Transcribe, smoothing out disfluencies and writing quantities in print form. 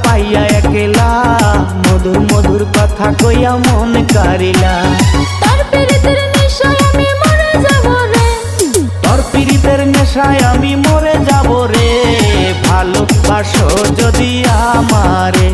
পাইয়া একলা মধুর মধুর কথা কইয়া মন কারিলা। তোর পীড়িতের নেশায় আমি মরে যাব রে, তোর পীড়িতের নেশায় আমি মরে যাব রে, ভালোবাসো যদি আমারে।